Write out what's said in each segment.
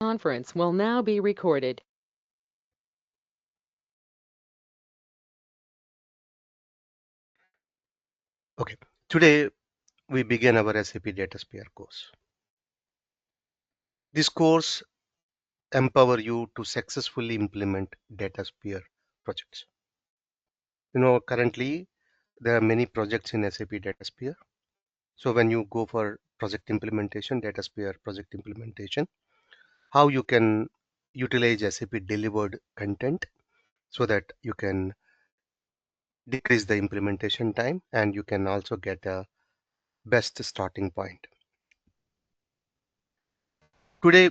Conference will now be recorded. Okay, today we begin our SAP DataSphere course. This course empower you to successfully implement DataSphere projects. Currently there are many projects in SAP DataSphere. So when you go for project implementation, DataSphere project implementation, how you can utilize SAP delivered content so that you can decrease the implementation time and you can also get a best starting point. Today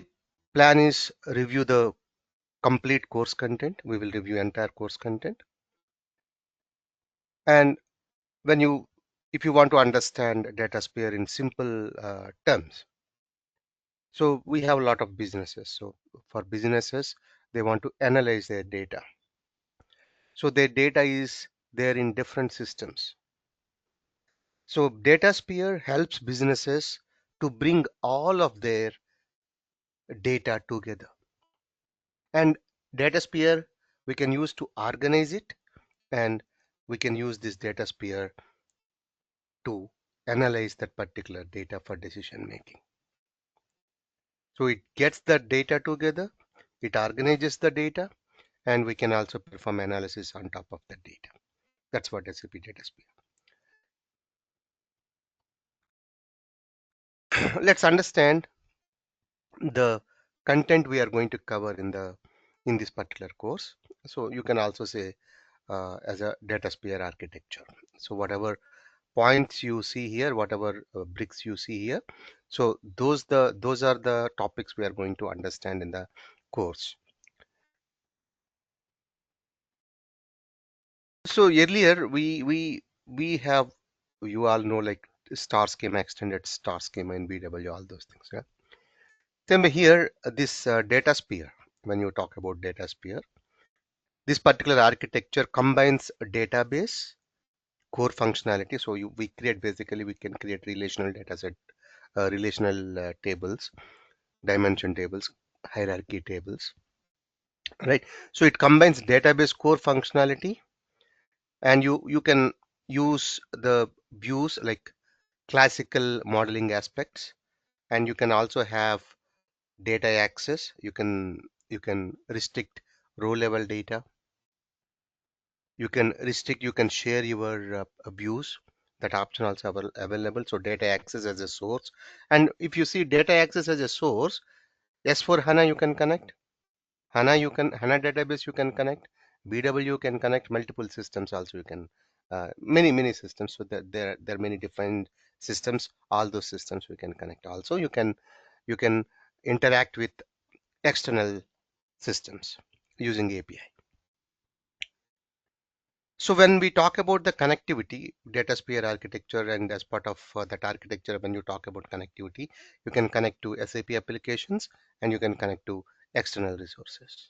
plan is review the complete course content. We will review entire course content. And when you, if you want to understand DataSphere in simple terms, so we have a lot of businesses. So for businesses, they want to analyze their data. So their data is there in different systems. So DataSphere helps businesses to bring all of their data together. And DataSphere we can use to organize it, and we can use this DataSphere to analyze that particular data for decision making. So it gets the data together, it organizes the data, and we can also perform analysis on top of the data. That's what SAP DataSphere. Let's understand the content we are going to cover in this particular course. So you can also say as a DataSphere architecture. So whatever points you see here, whatever bricks you see here, so those are the topics we are going to understand in the course. So earlier we have, you all know, like star schema, extended star schema in BW, all those things. Yeah. Same way here, this DataSphere. When you talk about DataSphere, this particular architecture combines a database core functionality. So we create, basically we can create relational data set, relational tables, dimension tables, hierarchy tables, right? So it combines database core functionality, and you can use the views like classical modeling aspects, and you can also have data access. You can restrict row level data. You can share your views. That option also available. So data access as a source, and if you see data access as a source, S4 HANA you can connect, HANA database you can connect, BW can connect, multiple systems also you can, many systems. So there are many different systems. All those systems we can connect. Also you can interact with external systems using API. So when we talk about the connectivity, DataSphere architecture, and as part of that architecture, when you talk about connectivity, you can connect to SAP applications and you can connect to external resources.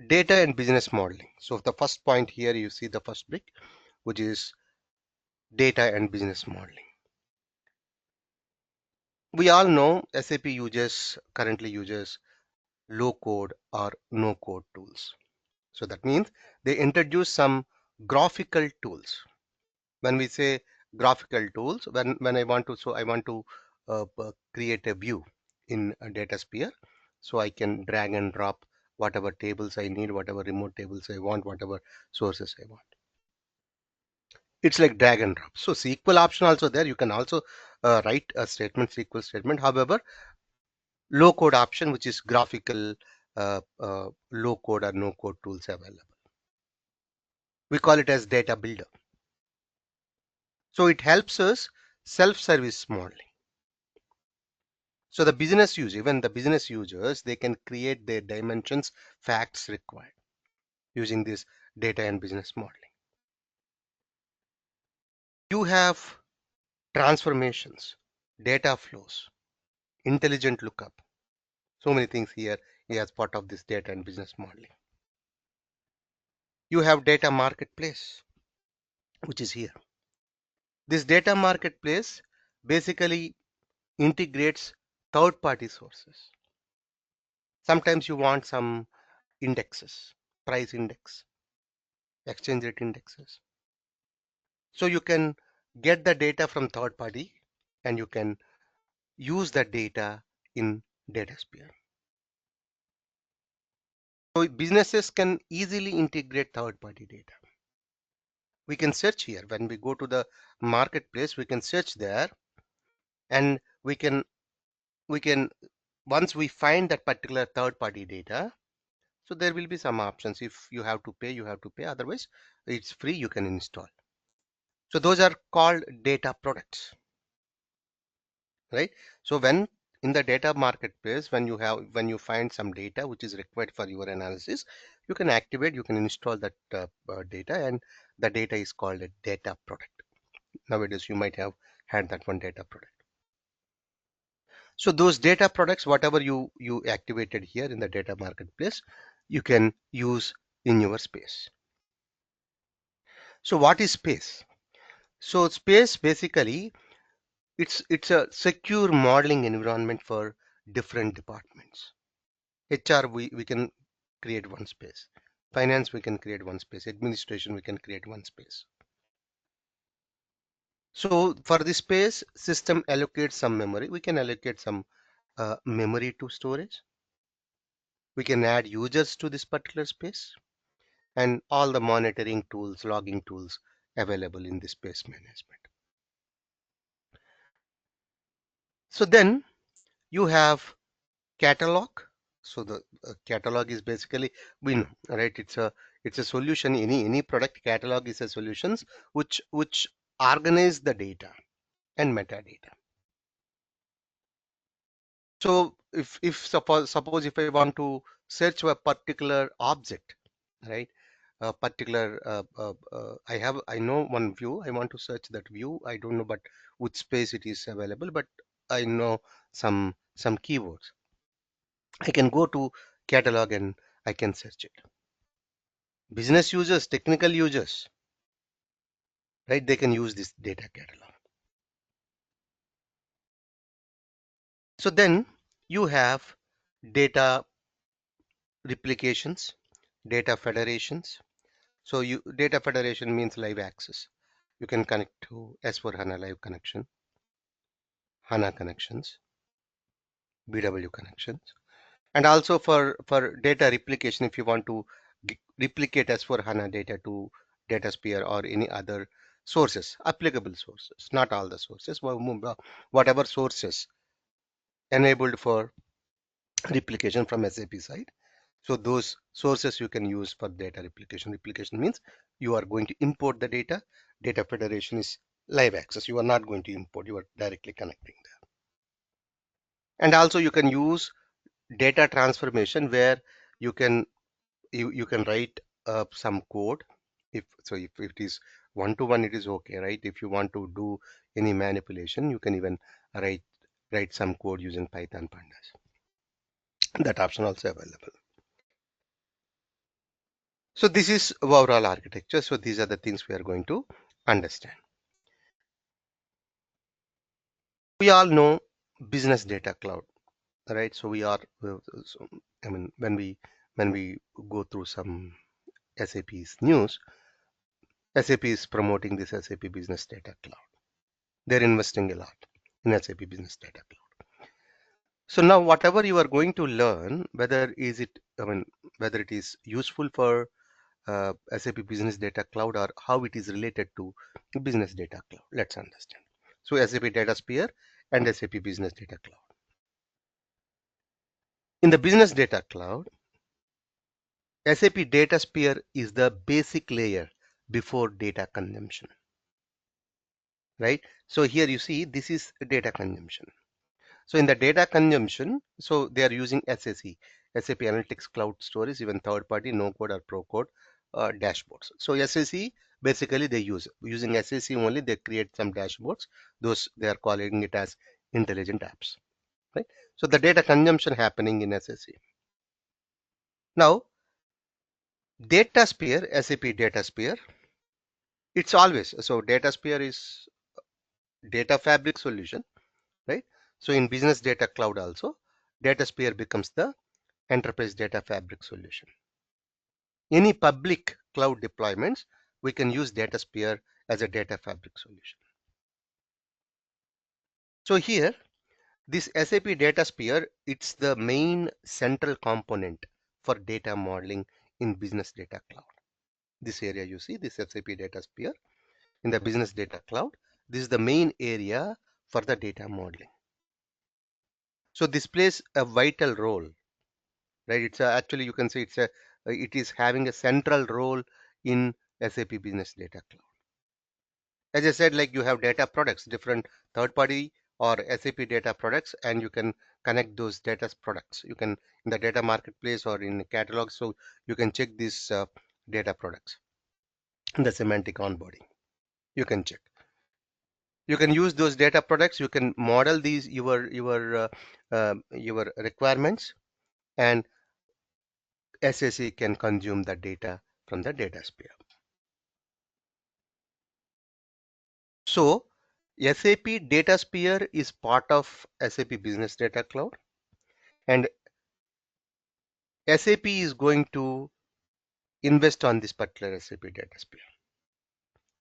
Data and business modeling. So the first point here, you see the first brick, which is data and business modeling. We all know SAP currently uses low code or no code tools. So that means they introduce some graphical tools. When we say graphical tools, when I want to create a view in a DataSphere, so I can drag and drop whatever tables I need, whatever remote tables I want, whatever sources I want. It's like drag and drop. So SQL option also there. You can also write a statement, SQL statement. However, low code option, which is graphical, low code or no code tools available. We call it as data builder. So it helps us self-service modeling. So the business user, even the business users, they can create their dimensions, facts required using this data and business modeling. You have transformations, data flows, intelligent lookup. So many things here as part of this data and business modeling. You have data marketplace, which is here. This data marketplace basically integrates third-party sources. Sometimes you want some indexes, price index, exchange rate indexes. So you can get the data from third party and you can use that data in DataSphere. So businesses can easily integrate third party data. We can search here. When we go to the marketplace, we can search there, and we can once we find that particular third party data, so there will be some options. If you have to pay, you have to pay. Otherwise, it's free, you can install. So those are called data products, right? So when in the data marketplace, when you find some data which is required for your analysis, you can activate, you can install that data, and the data is called a data product. Nowadays you might have had that one data product. So those data products, whatever you activated here in the data marketplace, you can use in your space. So what is space? So space basically, it's a secure modeling environment for different departments. HR, we can create one space. Finance, we can create one space. Administration, we can create one space. So for this space, system allocates some memory. We can allocate some memory to storage. We can add users to this particular space, and all the monitoring tools, logging tools available in the space management. So then you have catalog. So the catalog is basically, we know, right? It's a solution. Any product catalog is a solutions which organize the data and metadata. So if suppose if I want to search a particular object, right? A particular I know one view. I want to search that view. I don't know, but which space it is available. But I know some keywords. I can go to catalog and I can search it. Business users, technical users, right? They can use this data catalog. So then you have data replications, data federations. So data federation means live access. You can connect to S4 HANA live connection, HANA connections, BW connections, and also for data replication. If you want to replicate S4 HANA data to DataSphere or any other sources, applicable sources, not all the sources, whatever sources enabled for replication from SAP side. So those sources you can use for data replication. Replication means you are going to import the data. Data federation is live access. You are not going to import, you are directly connecting there. And also you can use data transformation, where you can you can write some code. If it is one to one, it is okay, right? If you want to do any manipulation, you can even write some code using Python pandas. That option also available. So this is overall architecture. So these are the things we are going to understand. We all know business data cloud, right? So we are, so, I mean, when we go through some SAP's news, SAP is promoting this SAP Business Data Cloud. They're investing a lot in SAP Business Data Cloud. So now whatever you are going to learn, whether it is useful for SAP Business Data Cloud or how it is related to Business Data Cloud, let's understand. So SAP DataSphere and SAP Business Data Cloud. In the Business Data Cloud, SAP DataSphere is the basic layer before data consumption, right? So here you see this is data consumption. So in the data consumption, so they are using SAC, SAP Analytics Cloud Storage, even third party, no code or pro code dashboards. So SAC, basically they using SAC only, they create some dashboards. Those they are calling it as intelligent apps, right? So the data consumption happening in SAC. Now DataSphere, SAP DataSphere, it's always, so DataSphere is data fabric solution, right? So in Business Data Cloud also, DataSphere becomes the enterprise data fabric solution. Any public cloud deployments, we can use DataSphere as a data fabric solution. So here, this SAP DataSphere, it's the main central component for data modeling in Business Data Cloud. This area you see, this SAP DataSphere in the Business Data Cloud, this is the main area for the data modeling. So this plays a vital role, right? It's actually, you can say it is having a central role in SAP Business Data Cloud. As I said, like you have data products, different third party or SAP data products, and you can connect those data products. You can in the data marketplace or in catalog, so you can check these data products in the semantic onboarding. You can check. You can use those data products. You can model these your requirements, and SAC can consume the data from the data sphere. So SAP DataSphere is part of SAP Business Data Cloud, and SAP is going to invest on this particular SAP DataSphere.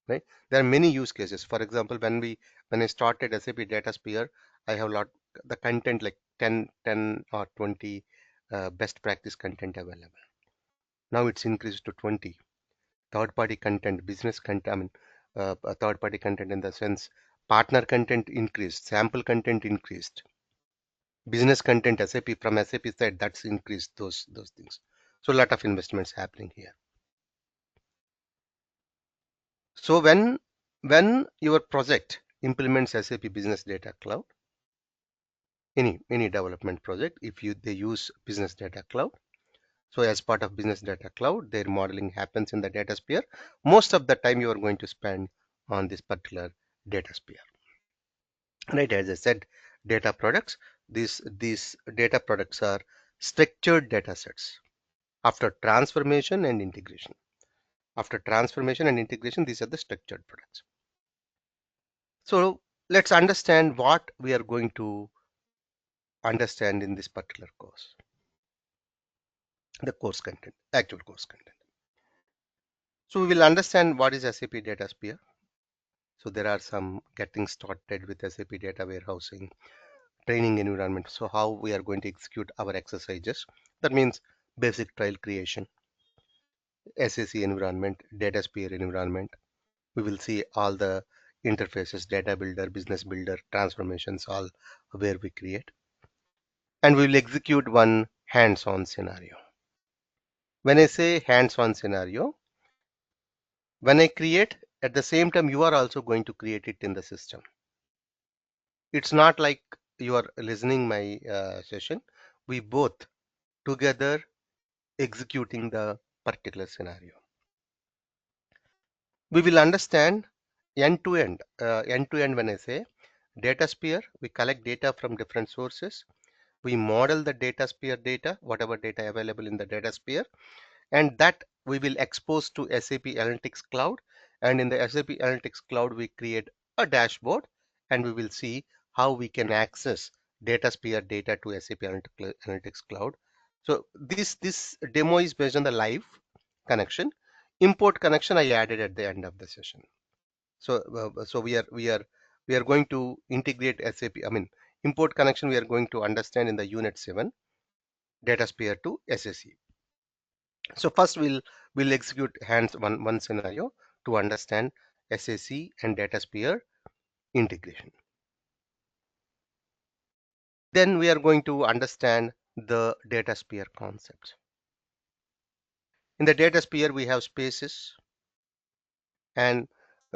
Right? There are many use cases. For example, when I started SAP DataSphere, I have lot the content like 10 or 20 best practice content available. Now it's increased to 20. Third party content, business content, I mean, third party content in the sense partner content increased, sample content increased, business content SAP from SAP side that's increased those things. So a lot of investments happening here. So when your project implements SAP Business Data Cloud, any development project, if they use Business Data Cloud, so as part of Business Data Cloud, their modeling happens in the data sphere. Most of the time you are going to spend on this particular data sphere. Right, as I said, data products. These data products are structured data sets after transformation and integration. After transformation and integration, these are the structured products. So let's understand what we are going to understand in this particular course. The course content, actual course content. So we will understand what is SAP DataSphere. So there are some getting started with SAP data warehousing, training environment. So how we are going to execute our exercises. That means basic trial creation, SAC environment, DataSphere environment. We will see all the interfaces, data builder, business builder, transformations, all where we create. And we will execute one hands-on scenario. When I say hands-on scenario, when I create, at the same time you are also going to create it in the system. It's not like you are listening my session. We both together executing the particular scenario. We will understand end to end. End to end, when I say DataSphere, we collect data from different sources. We model the DataSphere data, whatever data available in the DataSphere, and that we will expose to SAP Analytics Cloud. And in the SAP Analytics Cloud, we create a dashboard, and we will see how we can access DataSphere data to SAP Analytics Cloud. So this demo is based on the live connection. Import connection I added at the end of the session. So we are going to integrate SAP. I mean, import connection we are going to understand in the unit 7, DataSphere to SAC. So first we'll execute hands one scenario to understand SAC and DataSphere integration. Then we are going to understand the DataSphere concepts. In the DataSphere we have spaces, and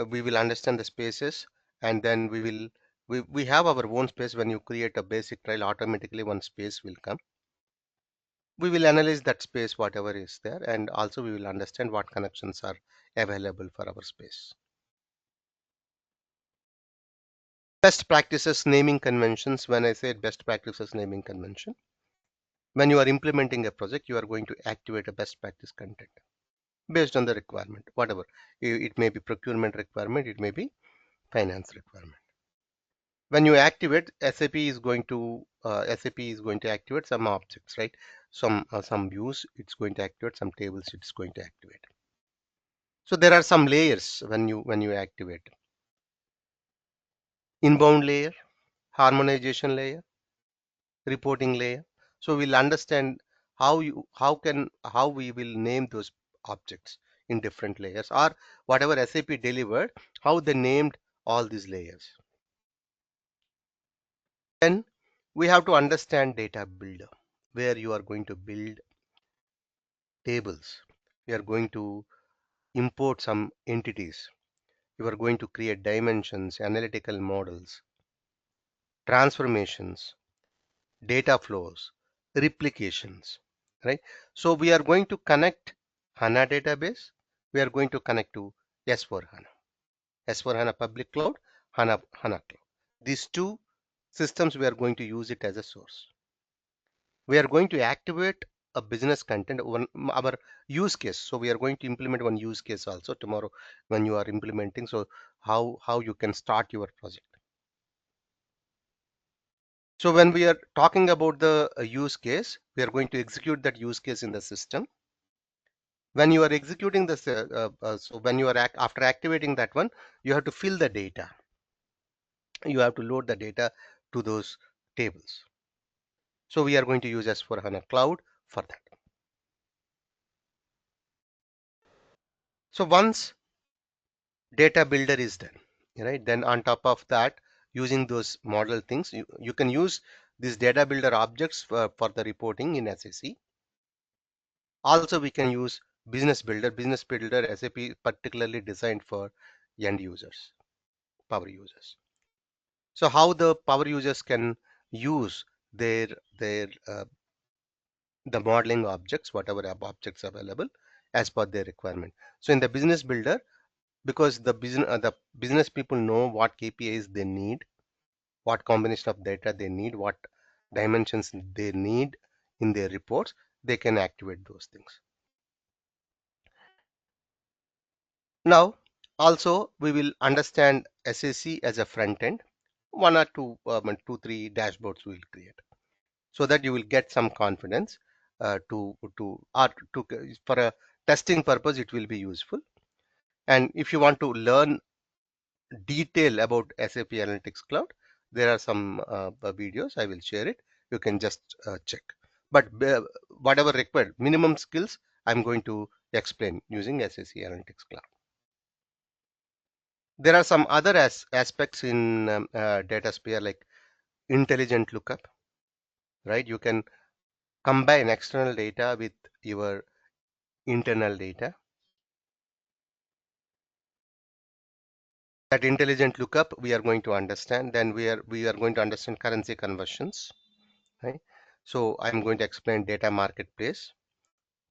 we will understand the spaces, and then we have our own space. When you create a basic trial, automatically one space will come. We will analyze that space, whatever is there, and also we will understand what connections are available for our space. Best practices naming conventions. When I say best practices naming convention, when you are implementing a project, you are going to activate a best practice content based on the requirement, whatever. It may be procurement requirement, it may be finance requirement. When you activate, SAP is going to SAP is going to activate some objects, right? Some views it's going to activate, some tables it's going to activate. So there are some layers when you activate: inbound layer, harmonization layer, reporting layer. So we'll understand how we will name those objects in different layers, or whatever SAP delivered, how they named all these layers. Then we have to understand data builder, where you are going to build tables. You are going to import some entities. You are going to create dimensions, analytical models, transformations, data flows, replications, right? So we are going to connect HANA database. We are going to connect to S4 HANA, S4 HANA public cloud, HANA cloud. These two systems we are going to use it as a source. We are going to activate a business content, our use case. So we are going to implement one use case also tomorrow when you are implementing. So how you can start your project. So when we are talking about the use case, we are going to execute that use case in the system. When you are executing this, so when you are after activating that one, you have to fill the data. You have to load the data to those tables. So we are going to use S4 HANA Cloud for that. So once data builder is done, right, then on top of that, using those model things, you can use these data builder objects for the reporting in SAC. Also we can use business builder SAP particularly designed for end users, power users. So how the power users can use their their the modeling objects, whatever objects available as per their requirement. So in the business builder, because the business people know what KPIs they need, what combination of data they need, what dimensions they need in their reports, they can activate those things. Now, also we will understand SAC as a front end. One or two, two, three dashboards we will create, so that you will get some confidence for a testing purpose. It will be useful. And if you want to learn detail about SAP Analytics Cloud, there are some videos I will share it. You can just check. But whatever required minimum skills, I'm going to explain using SAC Analytics Cloud. There are some other aspects in DataSphere, like intelligent lookup, right? You can combine external data with your internal data. That intelligent lookup we are going to understand. Then we are going to understand currency conversions, right? So I'm going to explain data marketplace,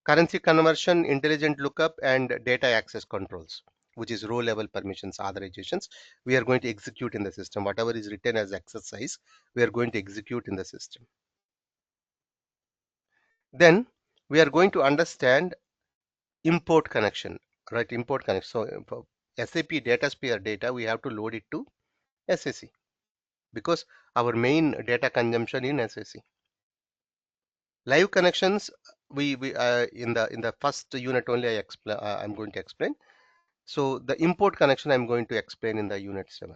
currency conversion, intelligent lookup, and data access controls, which is row level permissions, authorizations. We are going to execute in the system. Whatever is written as exercise, we are going to execute in the system. Then we are going to understand import connection, right? Import connection. So for SAP DataSphere data, we have to load it to SAC, because our main data consumption in SAC. Live connections, we in the first unit only I'm going to explain. So the import connection I'm going to explain in the unit 7.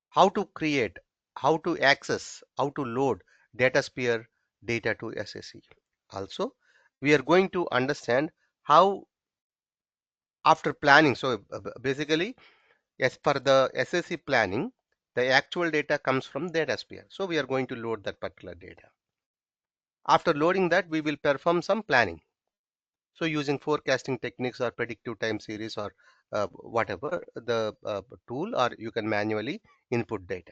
How to create, how to access, how to load DataSphere data to SAC. Also, we are going to understand how after planning. So basically, as per the SAC planning, the actual data comes from DataSphere. So we are going to load that particular data. After loading that, we will perform some planning. So using forecasting techniques or predictive time series, or whatever the tool, or you can manually input data.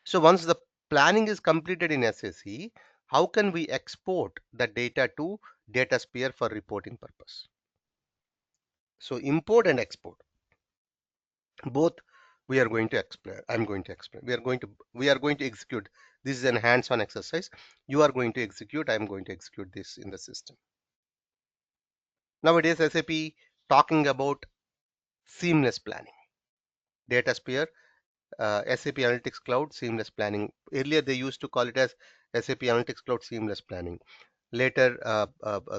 So once the planning is completed in SAC, how can we export the data to DataSphere for reporting purpose? So import and export, both we are going to explain. I'm going to explain. We are going to execute. This is an hands-on exercise. You are going to execute. I'm going to execute this in the system. Nowadays, SAP talking about seamless planning. DataSphere SAP Analytics Cloud Seamless Planning. Earlier, they used to call it as SAP Analytics Cloud Seamless Planning. Later,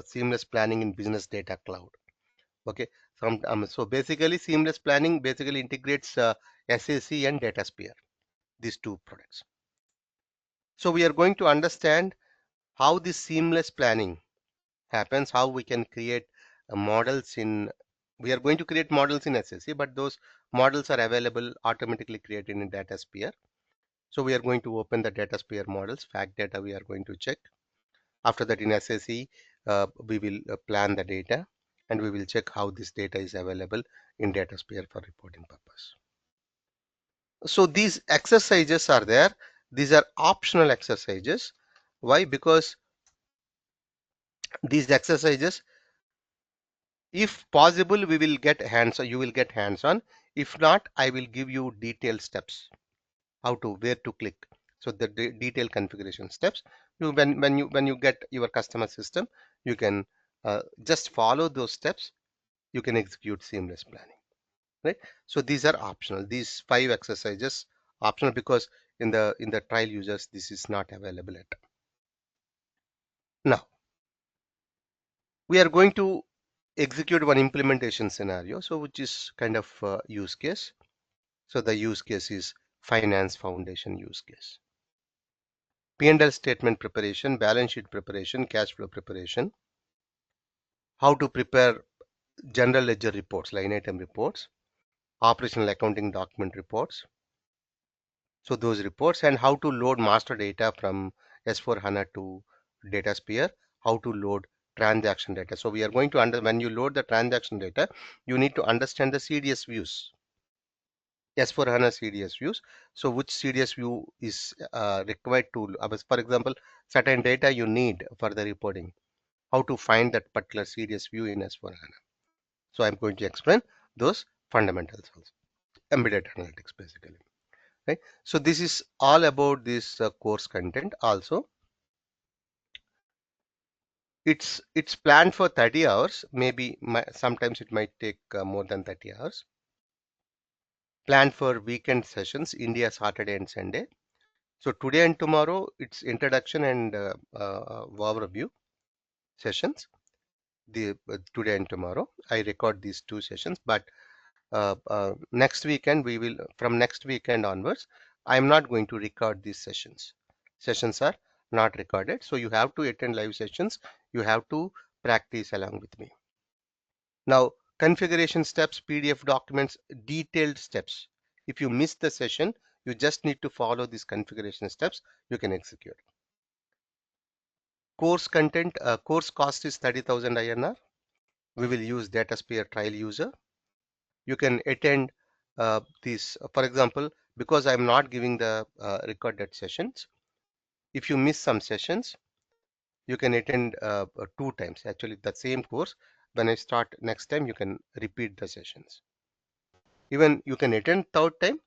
Seamless Planning in Business Data Cloud. Okay, so basically, Seamless Planning basically integrates SAC and DataSphere, these two products. So we are going to understand how this seamless planning happens, how we can create models in. We are going to create models in SAC, but those models are available automatically created in DataSphere. So we are going to open the DataSphere models, fact data we are going to check. After that in SAC, we will plan the data and we will check how this data is available in DataSphere for reporting purpose. So these exercises are there. These are optional exercises. Why? Because these exercises, if possible, we will get hands on, you will get hands on. If not, I will give you detailed steps how to where to click. So the detailed configuration steps, you when you get your customer system, you can just follow those steps, you can execute seamless planning, right? So these are optional, these 5 exercises optional, because in the trial users this is not available yet. Now we are going to execute one implementation scenario, so which is kind of use case. So the use case is finance foundation use case. P&L statement preparation, balance sheet preparation, cash flow preparation, how to prepare general ledger reports, line item reports, operational accounting document reports. So those reports, and how to load master data from S4 HANA to DataSphere, how to load transaction data. So we are going to when you load the transaction data, you need to understand the CDS views. S4 HANA CDS views. So which CDS view is required to, for example, certain data you need for the reporting, how to find that particular CDS view in S4 HANA. So I'm going to explain those fundamentals also. Embedded analytics basically, right? So this is all about this course content also. It's planned for 30 hours, maybe sometimes it might take more than 30 hours. Planned for weekend sessions, India, Saturday and Sunday. So today and tomorrow it's introduction and overview sessions. The today and tomorrow I record these 2 sessions, but next weekend we will, from next weekend onwards, I am not going to record these sessions. Sessions are not recorded, so you have to attend live sessions, you have to practice along with me. Now configuration steps, PDF documents, detailed steps. If you miss the session, you just need to follow these configuration steps, you can execute. Course content, course cost is 30,000 INR. We will use DataSphere trial user. You can attend this, for example, because I'm not giving the recorded sessions. If you miss some sessions, you can attend 2 times. Actually, the same course, when I start next time, you can repeat the sessions. Even you can attend third time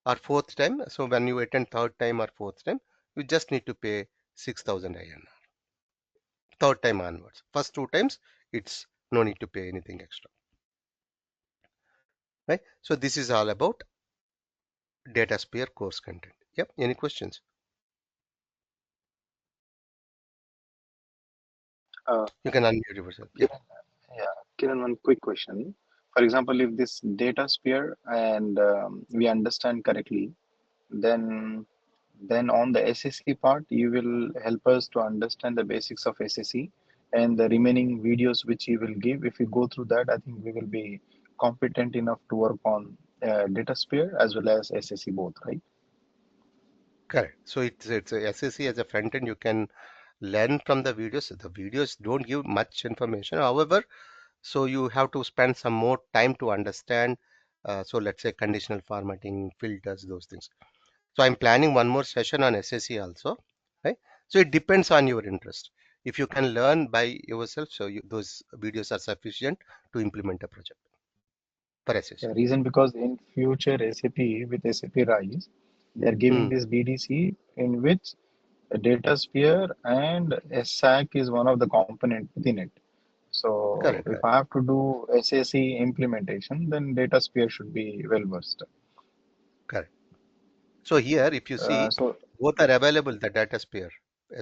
or fourth time. So when you attend third time or fourth time, you just need to pay 6,000 INR. Third time onwards. First 2 times, it's no need to pay anything extra. Right? So this is all about DataSphere course content. Yep. Any questions? Uh, You can unmute yourself. Yep. Kiran, yeah, Kiran, one quick question. For example, if this data sphere and we understand correctly, then on the SSC part, you will help us to understand the basics of SSC and the remaining videos which you will give. If we go through that, I think we will be competent enough to work on data sphere as well as SSC both, right? Correct. So it's a SAC as a front end. You can learn from the videos. The videos don't give much information. However, so you have to spend some more time to understand. So let's say conditional formatting, filters, those things. So I'm planning one more session on SAC also, right? So it depends on your interest. If you can learn by yourself, so those videos are sufficient to implement a project for SAC. The reason because in future SAP with SAP Rise, they are giving Hmm. this BDC in which a data sphere and a SAC is one of the component within it. So Correct, if correct, I have to do SAC implementation, then data sphere should be well versed. correct. So here, if you see, So both are available, the DataSphere,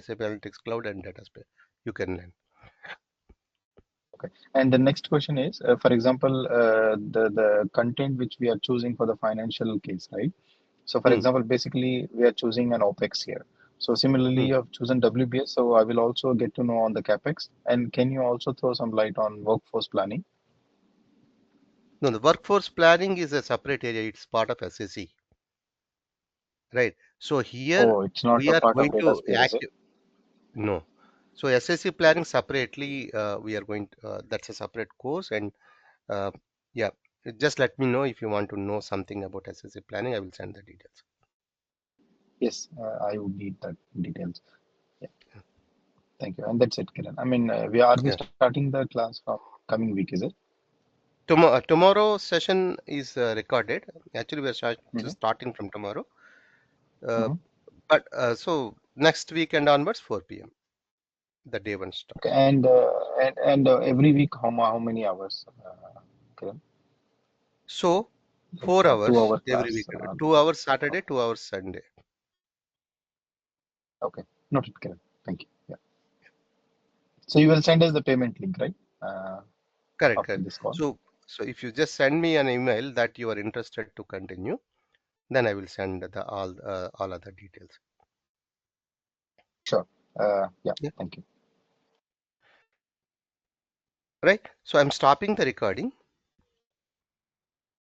SAP Analytics Cloud and DataSphere. You can learn. okay. And the next question is, for example, the content which we are choosing for the financial case, right? So, for Hmm, example, basically we are choosing an OPEX here. So similarly, hmm. you have chosen WBS. So I will also get to know on the CapEx. And can you also throw some light on workforce planning? No, the workforce planning is a separate area. It's part of SAC, right? So here Oh, it's not we a are part of going to DataSphere, is it? active. No. So SAC planning separately, we are going to, that's a separate course. And uh, yeah, just let me know if you want to know something about SAC planning. I will send the details. Yes, I would need that details. Yeah, thank you. And that's it, Kiran. I mean, we Yeah. starting the class from coming week, is it? Tomorrow session is recorded. Actually, we are Mm-hmm. starting from tomorrow. Uh, Mm-hmm. but so next week and onwards, 4 p.m. The day one start. Okay, and every week, how many hours, Kiran? So Like 4 hours 2 hour every week. class. 2 hours Saturday, Okay, 2 hours Sunday. okay. Noted, Kiran. Thank you. Yeah. So you will send us the payment link, right? Uh, Correct, After correct. this call. So if you just send me an email that you are interested to continue, then I will send the all other details. Sure. Yeah, Yeah. thank you. Right. So I'm stopping the recording.